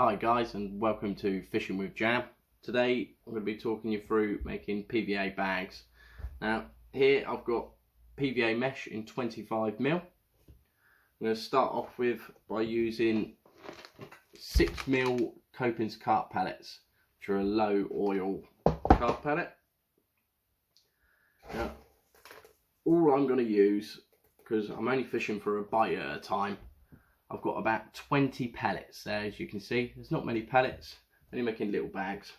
Hi guys, and welcome to Fishing with Jam. Today I'm going to be talking you through making PVA bags. Now here I've got PVA mesh in 25mm. I'm going to start off with by using 6mm Coping's carp pellets, which are a low oil carp pellet. Now all I'm going to use, because I'm only fishing for a bite at a time, I've got about 20 pellets there. As you can see, there's not many pellets, only making little bags.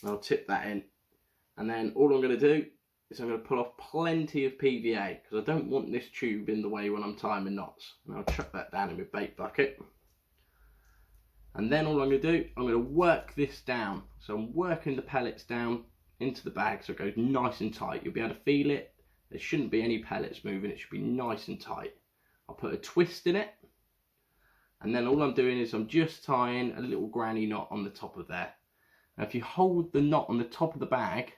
And I'll tip that in, and then all I'm going to do is I'm going to pull off plenty of PVA, because I don't want this tube in the way when I'm tying my knots. And I'll chuck that down in my bait bucket, and then all I'm going to do, I'm going to work this down. So I'm working the pellets down into the bag so it goes nice and tight. You'll be able to feel it. There shouldn't be any pellets moving. It should be nice and tight. I'll put a twist in it, and then all I'm doing is I'm just tying a little granny knot on the top of there. Now if you hold the knot on the top of the bag,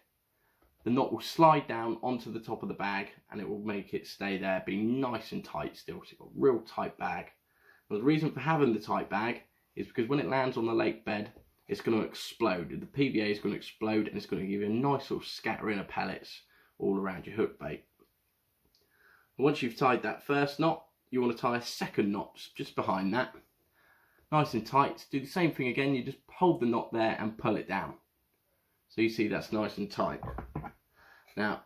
the knot will slide down onto the top of the bag and it will make it stay there, be nice and tight still, so you've got a real tight bag. Now the reason for having the tight bag is because when it lands on the lake bed, it's going to explode. The PVA is going to explode and it's going to give you a nice little scattering of pellets all around your hook bait. And once you've tied that first knot, you want to tie a second knot just behind that, nice and tight. Do the same thing again. You just hold the knot there and pull it down, so you see that's nice and tight. Now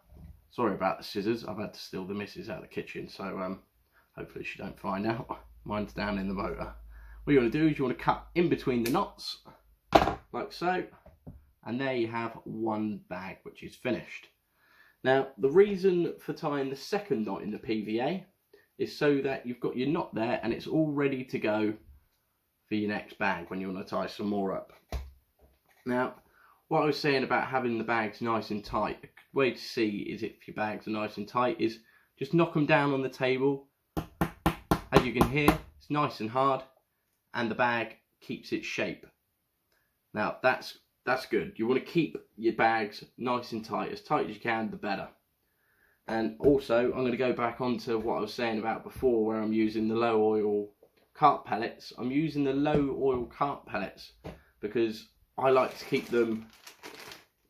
sorry about the scissors, I've had to steal the missus out of the kitchen, so hopefully she don't find out. Mine's down in the motor. What you want to do is you want to cut in between the knots like so, and there you have one bag which is finished. Now the reason for tying the second knot in the PVA is so that you've got your knot there and it's all ready to go for your next bag when you want to tie some more up. Now what I was saying about having the bags nice and tight, a good way to see is if your bags are nice and tight is just knock them down on the table. As you can hear, it's nice and hard and the bag keeps its shape. Now that's good. You want to keep your bags nice and tight as you can, the better. And also I'm going to go back onto what I was saying about before, where I'm using the low oil carp pellets. I'm using the low oil carp pellets because I like to keep them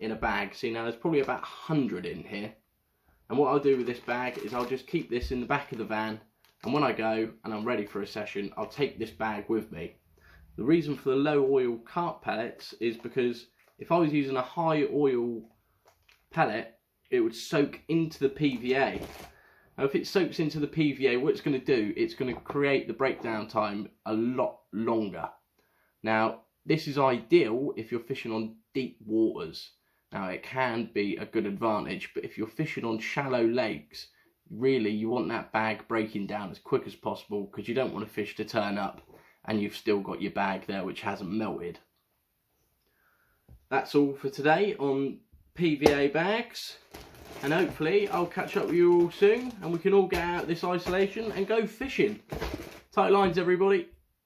in a bag. See, now there's probably about 100 in here, and what I'll do with this bag is I'll just keep this in the back of the van, and when I go and I'm ready for a session, I'll take this bag with me. The reason for the low oil carp pellets is because if I was using a high oil pellet, it would soak into the PVA. Now if it soaks into the PVA, what it's going to do, it's going to create the breakdown time a lot longer. Now this is ideal if you're fishing on deep waters. Now it can be a good advantage, but if you're fishing on shallow lakes, really you want that bag breaking down as quick as possible, because you don't want a fish to turn up and you've still got your bag there which hasn't melted. That's all for today on PVA bags, and hopefully I'll catch up with you all soon and we can all get out of this isolation and go fishing. Tight lines everybody.